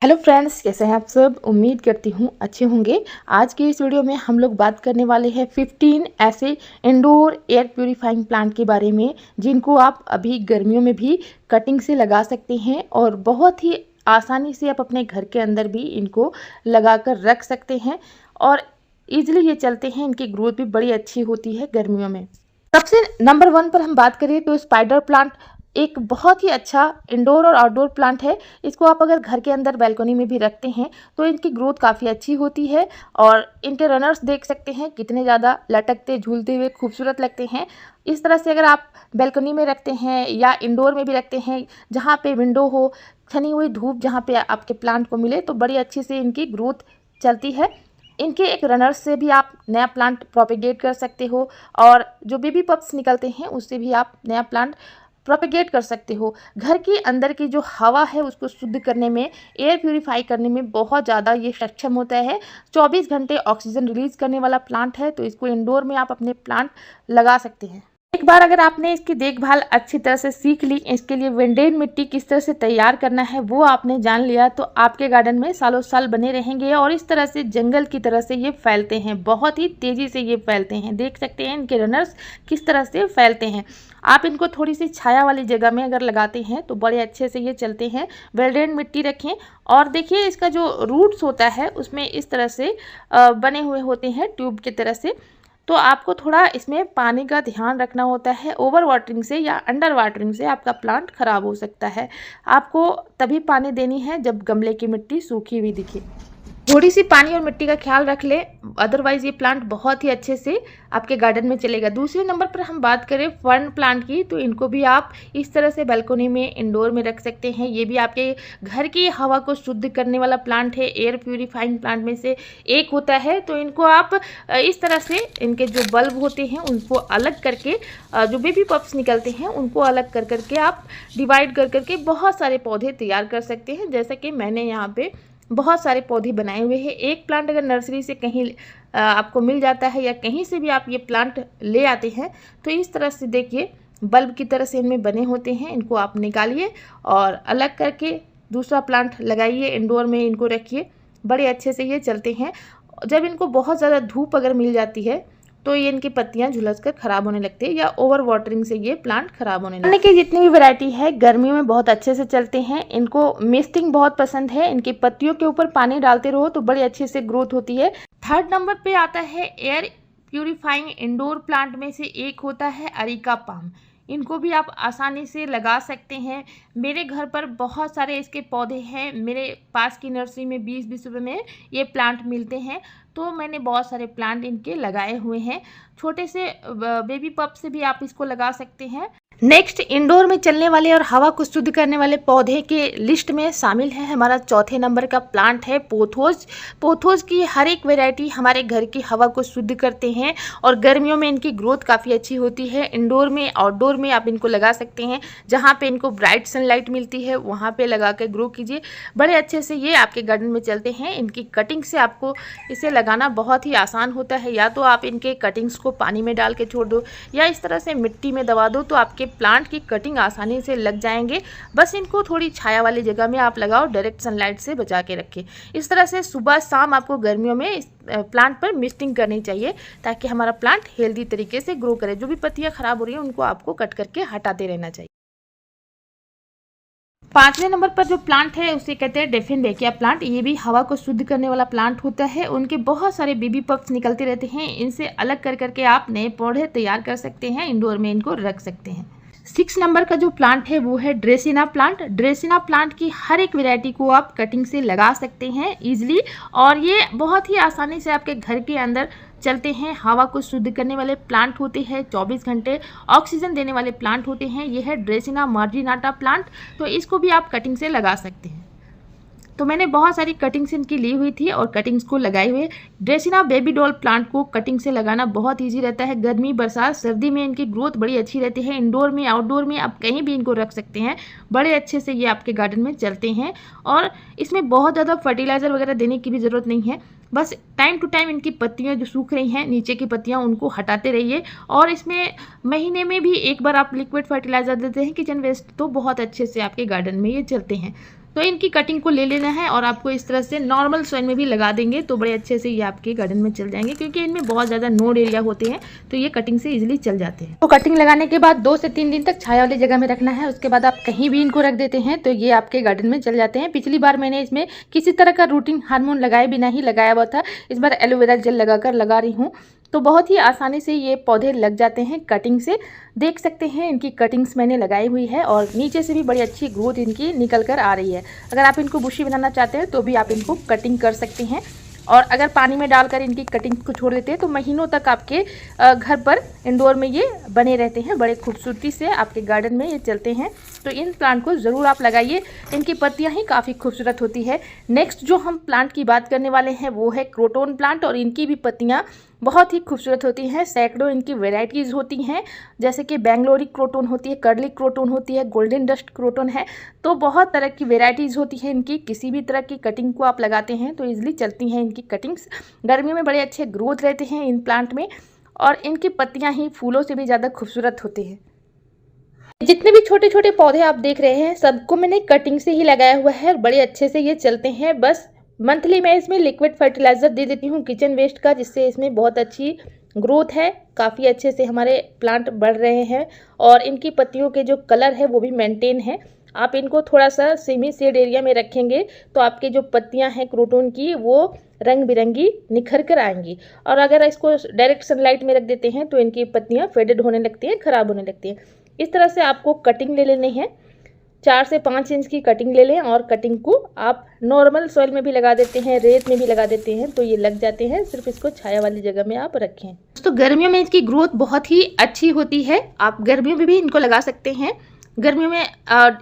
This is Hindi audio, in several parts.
हेलो फ्रेंड्स, कैसे हैं आप सब। उम्मीद करती हूँ अच्छे होंगे। आज की इस वीडियो में हम लोग बात करने वाले हैं 15 ऐसे इंडोर एयर प्यूरीफाइंग प्लांट के बारे में जिनको आप अभी गर्मियों में भी कटिंग से लगा सकते हैं और बहुत ही आसानी से आप अपने घर के अंदर भी इनको लगा कर रख सकते हैं और ईजिली ये चलते हैं। इनकी ग्रोथ भी बड़ी अच्छी होती है गर्मियों में। सबसे नंबर 1 पर हम बात करें तो स्पाइडर प्लांट एक बहुत ही अच्छा इंडोर और आउटडोर प्लांट है। इसको आप अगर घर के अंदर बैल्कनी में भी रखते हैं तो इनकी ग्रोथ काफ़ी अच्छी होती है और इनके रनर्स देख सकते हैं कितने ज़्यादा लटकते झूलते हुए खूबसूरत लगते हैं। इस तरह से अगर आप बैल्कनी में रखते हैं या इंडोर में भी रखते हैं जहाँ पे विंडो हो, छनी हुई धूप जहाँ पे आपके प्लांट को मिले, तो बड़ी अच्छी से इनकी ग्रोथ चलती है। इनके एक रनर से भी आप नया प्लांट प्रोपेगेट कर सकते हो और जो बेबी पप्स निकलते हैं उससे भी आप नया प्लांट प्रोपेगेट कर सकते हो। घर के अंदर की जो हवा है उसको शुद्ध करने में, एयर प्यूरीफाई करने में बहुत ज़्यादा ये सक्षम होता है। 24 घंटे ऑक्सीजन रिलीज करने वाला प्लांट है, तो इसको इंडोर में आप अपने प्लांट लगा सकते हैं। एक बार अगर आपने इसकी देखभाल अच्छी तरह से सीख ली, इसके लिए वेंडेन मिट्टी किस तरह से तैयार करना है वो आपने जान लिया, तो आपके गार्डन में सालों साल बने रहेंगे और इस तरह से जंगल की तरह से ये फैलते हैं। बहुत ही तेज़ी से ये फैलते हैं। देख सकते हैं इनके रनर्स किस तरह से फैलते हैं। आप इनको थोड़ी सी छाया वाली जगह में अगर लगाते हैं तो बड़े अच्छे से ये चलते हैं। वेल्डेन मिट्टी रखें और देखिए इसका जो रूट्स होता है उसमें इस तरह से बने हुए होते हैं ट्यूब की तरह से। तो आपको थोड़ा इसमें पानी का ध्यान रखना होता है। ओवर वाटरिंग से या अंडर वाटरिंग से आपका प्लांट खराब हो सकता है। आपको तभी पानी देनी है जब गमले की मिट्टी सूखी हुई दिखे। थोड़ी सी पानी और मिट्टी का ख्याल रख ले, अदरवाइज ये प्लांट बहुत ही अच्छे से आपके गार्डन में चलेगा। दूसरे नंबर पर हम बात करें फर्न प्लांट की, तो इनको भी आप इस तरह से बालकनी में इंडोर में रख सकते हैं। ये भी आपके घर की हवा को शुद्ध करने वाला प्लांट है। एयर प्यूरीफाइंग प्लांट में से एक होता है। तो इनको आप इस तरह से इनके जो बल्ब होते हैं उनको अलग करके, जो बेबी पप्स निकलते हैं उनको अलग कर करके आप डिवाइड कर करके बहुत सारे पौधे तैयार कर सकते हैं। जैसा कि मैंने यहाँ पे बहुत सारे पौधे बनाए हुए हैं। एक प्लांट अगर नर्सरी से कहीं आपको मिल जाता है या कहीं से भी आप ये प्लांट ले आते हैं तो इस तरह से देखिए बल्ब की तरह से इनमें बने होते हैं। इनको आप निकालिए और अलग करके दूसरा प्लांट लगाइए, इंडोर में इनको रखिए। बड़े अच्छे से ये चलते हैं। जब इनको बहुत ज़्यादा धूप अगर मिल जाती है तो ये इनकी पत्तियां झुलस कर खराब होने लगती है या ओवर वाटरिंग से ये प्लांट खराब होने लगते हैं। की जितनी भी वैरायटी है गर्मियों में बहुत अच्छे से चलते हैं। इनको मिस्टिंग बहुत पसंद है। इनकी पत्तियों के ऊपर पानी डालते रहो तो बड़ी अच्छे से ग्रोथ होती है। थर्ड नंबर पे आता है एयर प्यूरिफाइंग इंडोर प्लांट में से एक होता है अरिका पाम। इनको भी आप आसानी से लगा सकते हैं। मेरे घर पर बहुत सारे इसके पौधे हैं। मेरे पास की नर्सरी में 20-20 रुपये में ये प्लांट मिलते हैं, तो मैंने बहुत सारे प्लांट इनके लगाए हुए हैं। छोटे से बेबी पप से भी आप इसको लगा सकते हैं। नेक्स्ट, इंडोर में चलने वाले और हवा को शुद्ध करने वाले पौधे के लिस्ट में शामिल है हमारा चौथे नंबर का प्लांट है पोथोस। पोथोस की हर एक वैरायटी हमारे घर की हवा को शुद्ध करते हैं और गर्मियों में इनकी ग्रोथ काफ़ी अच्छी होती है। इंडोर में आउटडोर में आप इनको लगा सकते हैं। जहाँ पे इनको ब्राइट सनलाइट मिलती है वहाँ पे लगा कर ग्रो कीजिए। बड़े अच्छे से ये आपके गार्डन में चलते हैं। इनकी कटिंग से आपको इसे लगाना बहुत ही आसान होता है। या तो आप इनके कटिंग्स को पानी में डाल के छोड़ दो या इस तरह से मिट्टी में दबा दो, तो आपके प्लांट की कटिंग आसानी से लग जाएंगे। बस इनको थोड़ी छाया वाली जगह में आप लगाओ, डायरेक्ट सनलाइट से बचा के रखें। इस तरह से सुबह शाम आपको गर्मियों में इस प्लांट पर मिस्टिंग करनी चाहिए ताकि हमारा प्लांट हेल्दी तरीके से ग्रो करे। जो भी पत्तियां खराब हो रही हैं उनको आपको कट करके हटाते रहना चाहिए। पांचवें नंबर पर जो प्लांट है उसे कहते हैं डेफिनबेकिया प्लांट। ये भी हवा को शुद्ध करने वाला प्लांट होता है। उनके बहुत सारे बेबी पप्स निकलते रहते हैं। इनसे अलग कर करके आप नए पौधे तैयार कर सकते हैं। इंडोर में इनको रख सकते हैं। 6 नंबर का जो प्लांट है वो है ड्रेसिना प्लांट। ड्रेसिना प्लांट की हर एक वैरायटी को आप कटिंग से लगा सकते हैं ईजिली और ये बहुत ही आसानी से आपके घर के अंदर चलते हैं। हवा को शुद्ध करने वाले प्लांट होते हैं। 24 घंटे ऑक्सीजन देने वाले प्लांट होते हैं। ये है ड्रेसिना मार्जिनाटा प्लांट। तो इसको भी आप कटिंग से लगा सकते हैं। तो मैंने बहुत सारी कटिंग्स इनकी ली हुई थी और कटिंग्स को लगाए हुए। ड्रेसिना बेबी डॉल प्लांट को कटिंग से लगाना बहुत ईजी रहता है। गर्मी, बरसात, सर्दी में इनकी ग्रोथ बड़ी अच्छी रहती है। इंडोर में, आउटडोर में आप कहीं भी इनको रख सकते हैं। बड़े अच्छे से ये आपके गार्डन में चलते हैं और इसमें बहुत ज़्यादा फर्टिलाइज़र वगैरह देने की भी ज़रूरत नहीं है। बस टाइम टू टाइम इनकी पत्तियां जो सूख रही हैं, नीचे की पत्तियां, उनको हटाते रहिए और इसमें महीने में भी एक बार आप लिक्विड फर्टिलाइज़र देते हैं किचन वेस्ट, तो बहुत अच्छे से आपके गार्डन में ये चलते हैं। तो इनकी कटिंग को ले लेना है और आपको इस तरह से नॉर्मल सॉइल में भी लगा देंगे तो बड़े अच्छे से ये आपके गार्डन में चल जाएंगे, क्योंकि इनमें बहुत ज़्यादा नोड एरिया होते हैं तो ये कटिंग से इजीली चल जाते हैं। तो कटिंग लगाने के बाद 2 से 3 दिन तक छाया वाली जगह में रखना है। उसके बाद आप कहीं भी इनको रख देते हैं तो ये आपके गार्डन में चल जाते हैं। पिछली बार मैंने इसमें किसी तरह का रूटिंग हार्मोन लगाए बिना ही लगाया हुआ था, इस बार एलोवेरा जेल लगाकर लगा रही हूँ तो बहुत ही आसानी से ये पौधे लग जाते हैं कटिंग से। देख सकते हैं इनकी कटिंग्स मैंने लगाई हुई है और नीचे से भी बड़ी अच्छी ग्रोथ इनकी निकल कर आ रही है। अगर आप इनको बुशी बनाना चाहते हैं तो भी आप इनको कटिंग कर सकते हैं, और अगर पानी में डालकर इनकी कटिंग को छोड़ देते हैं तो महीनों तक आपके घर पर इंडोर में ये बने रहते हैं। बड़े खूबसूरती से आपके गार्डन में ये चलते हैं। तो इन प्लांट को ज़रूर आप लगाइए, इनकी पत्तियां ही काफ़ी खूबसूरत होती है। नेक्स्ट जो हम प्लांट की बात करने वाले हैं वो है क्रोटोन प्लांट, और इनकी भी पत्तियां बहुत ही खूबसूरत होती हैं। सैकड़ों इनकी वेराइटीज़ होती हैं, जैसे कि बेंगलोरी क्रोटोन होती है, कर्ली क्रोटोन होती है, गोल्डन डस्ट क्रोटोन है। तो बहुत तरह की वेराइटीज़ होती है इनकी। किसी भी तरह की कटिंग को आप लगाते हैं तो ईजिली चलती हैं इनकी कटिंग्स। गर्मियों में बड़े अच्छे ग्रोथ रहते हैं इन प्लांट में, और इनकी पत्तियां ही फूलों से भी ज़्यादा खूबसूरत होती हैं। जितने भी छोटे छोटे पौधे आप देख रहे हैं सबको मैंने कटिंग से ही लगाया हुआ है, बड़े अच्छे से ये चलते हैं। बस मंथली मैं इसमें लिक्विड फर्टिलाइज़र दे देती हूँ किचन वेस्ट का, जिससे इसमें बहुत अच्छी ग्रोथ है। काफ़ी अच्छे से हमारे प्लांट बढ़ रहे हैं और इनकी पत्तियों के जो कलर है वो भी मेंटेन है। आप इनको थोड़ा सा सेमी शेड एरिया में रखेंगे तो आपके जो पत्तियां हैं क्रोटोन की वो रंग बिरंगी निखर कर आएंगी, और अगर इसको डायरेक्ट सनलाइट में रख देते हैं तो इनकी पत्तियां फेडेड होने लगती हैं, ख़राब होने लगती हैं। इस तरह से आपको कटिंग ले लेनी है। 4 से 5 इंच की कटिंग ले लें, और कटिंग को आप नॉर्मल सॉइल में भी लगा देते हैं, रेत में भी लगा देते हैं तो ये लग जाते हैं। सिर्फ इसको छाया वाली जगह में आप रखें। तो गर्मियों में इसकी ग्रोथ बहुत ही अच्छी होती है, आप गर्मियों में भी इनको लगा सकते हैं। गर्मियों में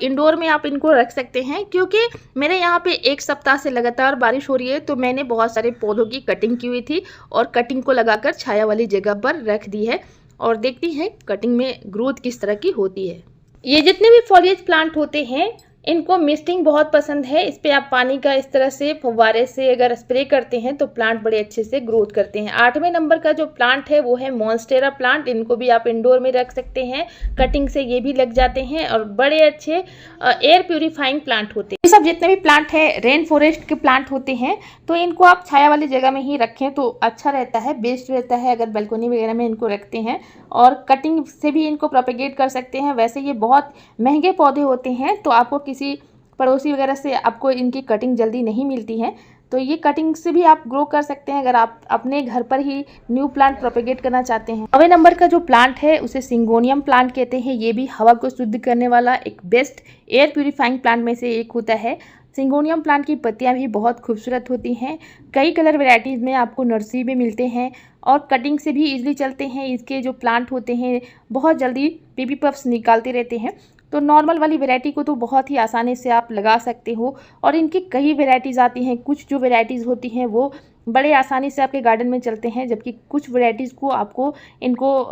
इंडोर में आप इनको रख सकते हैं, क्योंकि मेरे यहाँ पे 1 सप्ताह से लगातार बारिश हो रही है तो मैंने बहुत सारे पौधों की कटिंग की हुई थी और कटिंग को लगाकर छाया वाली जगह पर रख दी है, और देखती हैं कटिंग में ग्रोथ किस तरह की होती है। ये जितने भी फॉलिएज प्लांट होते हैं इनको मिस्टिंग बहुत पसंद है। इस पे आप पानी का इस तरह से फव्वारे से अगर स्प्रे करते हैं तो प्लांट बड़े अच्छे से ग्रोथ करते हैं। 8वें नंबर का जो प्लांट है वो है मॉन्स्टेरा प्लांट। इनको भी आप इंडोर में रख सकते हैं, कटिंग से ये भी लग जाते हैं और बड़े अच्छे एयर प्यूरिफाइंग प्लांट होते हैं। ये सब जितने भी प्लांट है रेन फॉरेस्ट के प्लांट होते हैं, तो इनको आप छाया वाली जगह में ही रखें तो अच्छा रहता है, बेस्ट रहता है अगर बालकनी वगैरह में इनको रखते हैं। और कटिंग से भी इनको प्रोपेगेट कर सकते हैं। वैसे ये बहुत महंगे पौधे होते हैं तो आपको किसी पड़ोसी वगैरह से आपको इनकी कटिंग जल्दी नहीं मिलती है, तो ये कटिंग से भी आप ग्रो कर सकते हैं अगर आप अपने घर पर ही न्यू प्लांट प्रोपेगेट करना चाहते हैं। 9वें नंबर का जो प्लांट है उसे सिंगोनियम प्लांट कहते हैं। ये भी हवा को शुद्ध करने वाला एक बेस्ट एयर प्यूरिफाइंग प्लांट में से एक होता है। सिंगोनियम प्लांट की पत्तियां भी बहुत खूबसूरत होती हैं। कई कलर वेराइटीज़ में आपको नर्सरी में मिलते हैं और कटिंग से भी इजीली चलते हैं। इसके जो प्लांट होते हैं बहुत जल्दी बेबी पफ्स निकालते रहते हैं, तो नॉर्मल वाली वैरायटी को तो बहुत ही आसानी से आप लगा सकते हो। और इनकी कई वेराइटीज़ आती हैं, कुछ जो वेराइटीज़ होती हैं वो बड़े आसानी से आपके गार्डन में चलते हैं, जबकि कुछ वेराइटीज़ को आपको इनको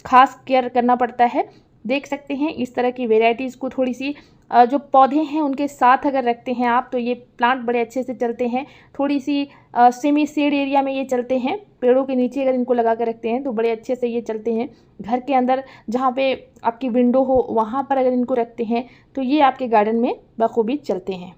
खास केयर करना पड़ता है। देख सकते हैं इस तरह की वेराइटीज़ को थोड़ी सी जो पौधे हैं उनके साथ अगर रखते हैं आप तो ये प्लांट बड़े अच्छे से चलते हैं। थोड़ी सी सेमी शेड एरिया में ये चलते हैं, पेड़ों के नीचे अगर इनको लगा कर रखते हैं तो बड़े अच्छे से ये चलते हैं। घर के अंदर जहाँ पे आपकी विंडो हो वहाँ पर अगर इनको रखते हैं तो ये आपके गार्डन में बखूबी चलते हैं।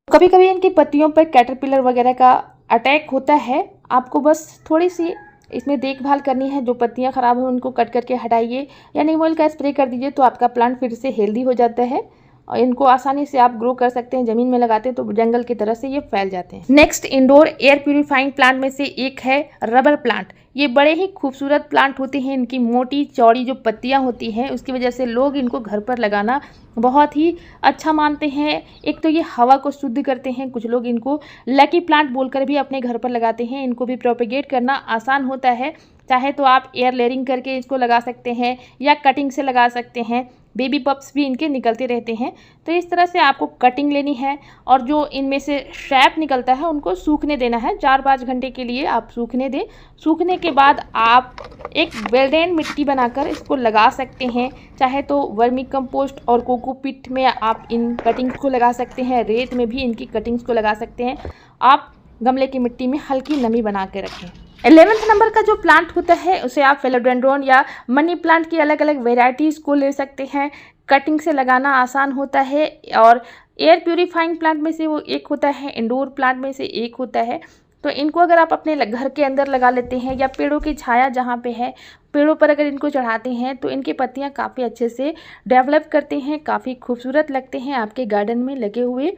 कभी कभी इनकी पत्तियों पर कैटरपिलर वगैरह का अटैक होता है, आपको बस थोड़ी सी इसमें देखभाल करनी है। जो पत्तियां खराब हो उनको कट करके हटाइए या नीम ऑयल का स्प्रे कर दीजिए तो आपका प्लांट फिर से हेल्दी हो जाता है और इनको आसानी से आप ग्रो कर सकते हैं। ज़मीन में लगाते हैं तो जंगल की तरह से ये फैल जाते हैं। Next indoor air purifying plant में से एक है रबर प्लांट। ये बड़े ही खूबसूरत प्लांट होते हैं। इनकी मोटी चौड़ी जो पत्तियां होती हैं उसकी वजह से लोग इनको घर पर लगाना बहुत ही अच्छा मानते हैं। एक तो ये हवा को शुद्ध करते हैं, कुछ लोग इनको लकी प्लांट बोलकर भी अपने घर पर लगाते हैं। इनको भी प्रोपेगेट करना आसान होता है, चाहे तो आप एयर लेयरिंग करके इसको लगा सकते हैं या कटिंग से लगा सकते हैं। बेबी पप्स भी इनके निकलते रहते हैं। तो इस तरह से आपको कटिंग लेनी है और जो इनमें से शैप निकलता है उनको सूखने देना है। 4-5 घंटे के लिए आप सूखने दें। सूखने के बाद आप एक वेल्डेन मिट्टी बनाकर इसको लगा सकते हैं, चाहे तो वर्मी कंपोस्ट और कोकोपीट में आप इन कटिंग्स को लगा सकते हैं। रेत में भी इनकी कटिंग्स को लगा सकते हैं। आप गमले की मिट्टी में हल्की नमी बना के रखें। 11वें नंबर का जो प्लांट होता है उसे आप फिलोडेंड्रोन या मनी प्लांट की अलग अलग वेराइटीज़ को ले सकते हैं। कटिंग से लगाना आसान होता है और एयर प्यूरीफाइंग प्लांट में से वो एक होता है, इंडोर प्लांट में से एक होता है। तो इनको अगर आप अपने घर के अंदर लगा लेते हैं या पेड़ों की छाया जहाँ पे है, पेड़ों पर अगर इनको चढ़ाते हैं तो इनकी पत्तियाँ काफ़ी अच्छे से डेवलप करते हैं, काफ़ी खूबसूरत लगते हैं। आपके गार्डन में लगे हुए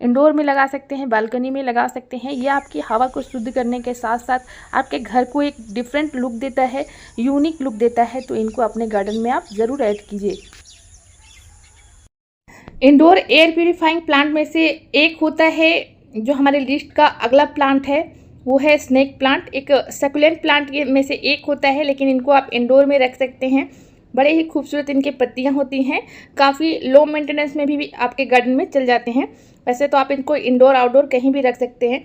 इंडोर में लगा सकते हैं, बालकनी में लगा सकते हैं। यह आपकी हवा को शुद्ध करने के साथ साथ आपके घर को एक डिफरेंट लुक देता है, यूनिक लुक देता है। तो इनको अपने गार्डन में आप ज़रूर ऐड कीजिए। इंडोर एयर प्यूरीफाइंग प्लांट में से एक होता है, जो हमारे लिस्ट का अगला प्लांट है वो है स्नेक प्लांट। एक सकुलेंट प्लांट में से एक होता है, लेकिन इनको आप इंडोर में रख सकते हैं। बड़े ही खूबसूरत इनके पत्तियां होती हैं, काफ़ी लो मेंटेनेंस में भी आपके गार्डन में चल जाते हैं। वैसे तो आप इनको इंडोर आउटडोर कहीं भी रख सकते हैं,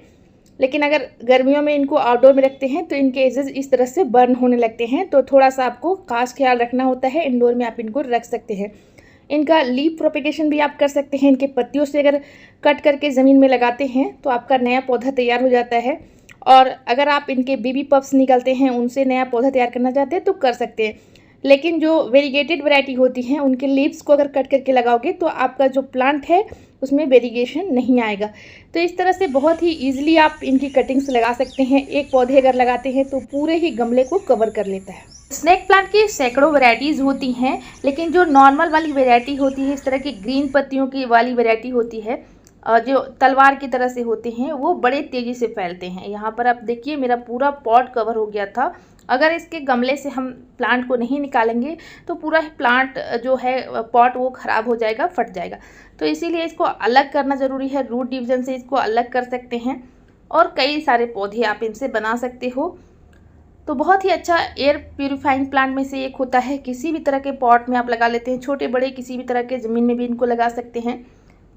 लेकिन अगर गर्मियों में इनको आउटडोर में रखते हैं तो इनके एजेस इस तरह से बर्न होने लगते हैं। तो थोड़ा सा आपको खास ख्याल रखना होता है। इंडोर में आप इनको रख सकते हैं। इनका लीफ प्रोपेगेशन भी आप कर सकते हैं। इनके पत्तियों से अगर कट करके ज़मीन में लगाते हैं तो आपका नया पौधा तैयार हो जाता है। और अगर आप इनके बेबी पप्स निकलते हैं, उनसे नया पौधा तैयार करना चाहते हैं तो कर सकते हैं। लेकिन जो वेरीगेटेड वैरायटी होती हैं, उनके लीव्स को अगर कट करके लगाओगे तो आपका जो प्लांट है उसमें वेरीगेशन नहीं आएगा। तो इस तरह से बहुत ही ईजिली आप इनकी कटिंग्स लगा सकते हैं। एक पौधे अगर लगाते हैं तो पूरे ही गमले को कवर कर लेता है। स्नेक प्लांट की सैकड़ों वैरायटीज़ होती हैं, लेकिन जो नॉर्मल वाली वैरायटी होती है, इस तरह की ग्रीन पत्तियों की वाली वैरायटी होती है, जो तलवार की तरह से होते हैं, वो बड़े तेज़ी से फैलते हैं। यहाँ पर आप देखिए मेरा पूरा पॉट कवर हो गया था। अगर इसके गमले से हम प्लांट को नहीं निकालेंगे तो पूरा ही प्लांट जो है पॉट वो ख़राब हो जाएगा, फट जाएगा। तो इसीलिए इसको अलग करना ज़रूरी है। रूट डिवीज़न से इसको अलग कर सकते हैं और कई सारे पौधे आप इनसे बना सकते हो। तो बहुत ही अच्छा एयर प्यूरीफाइंग प्लांट में से एक होता है। किसी भी तरह के पॉट में आप लगा लेते हैं, छोटे बड़े किसी भी तरह के ज़मीन में भी इनको लगा सकते हैं।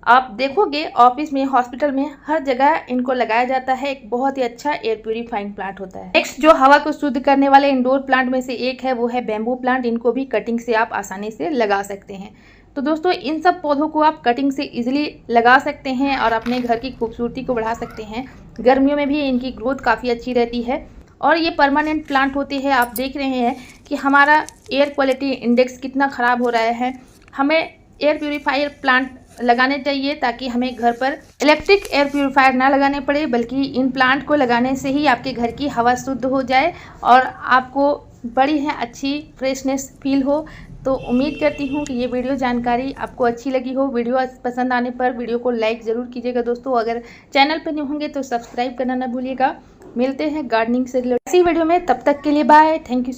आप देखोगे ऑफिस में, हॉस्पिटल में, हर जगह इनको लगाया जाता है। एक बहुत ही अच्छा एयर प्यूरीफाइंग प्लांट होता है। नेक्स्ट जो हवा को शुद्ध करने वाले इंडोर प्लांट में से एक है वो है बैम्बू प्लांट। इनको भी कटिंग से आप आसानी से लगा सकते हैं। तो दोस्तों, इन सब पौधों को आप कटिंग से इजीली लगा सकते हैं और अपने घर की खूबसूरती को बढ़ा सकते हैं। गर्मियों में भी इनकी ग्रोथ काफ़ी अच्छी रहती है और ये परमानेंट प्लांट होते हैं। आप देख रहे हैं कि हमारा एयर क्वालिटी इंडेक्स कितना ख़राब हो रहा है। हमें एयर प्यूरीफायर प्लांट लगाने चाहिए ताकि हमें घर पर इलेक्ट्रिक एयर प्यूरीफायर ना लगाने पड़े, बल्कि इन प्लांट को लगाने से ही आपके घर की हवा शुद्ध हो जाए और आपको बड़ी है अच्छी फ्रेशनेस फील हो। तो उम्मीद करती हूँ कि ये वीडियो जानकारी आपको अच्छी लगी हो। वीडियो पसंद आने पर वीडियो को लाइक ज़रूर कीजिएगा दोस्तों। अगर चैनल पर न्यू होंगे तो सब्सक्राइब करना ना भूलिएगा। मिलते हैं गार्डनिंग से रिलेटेड इसी वीडियो में, तब तक के लिए बाय। Thank you.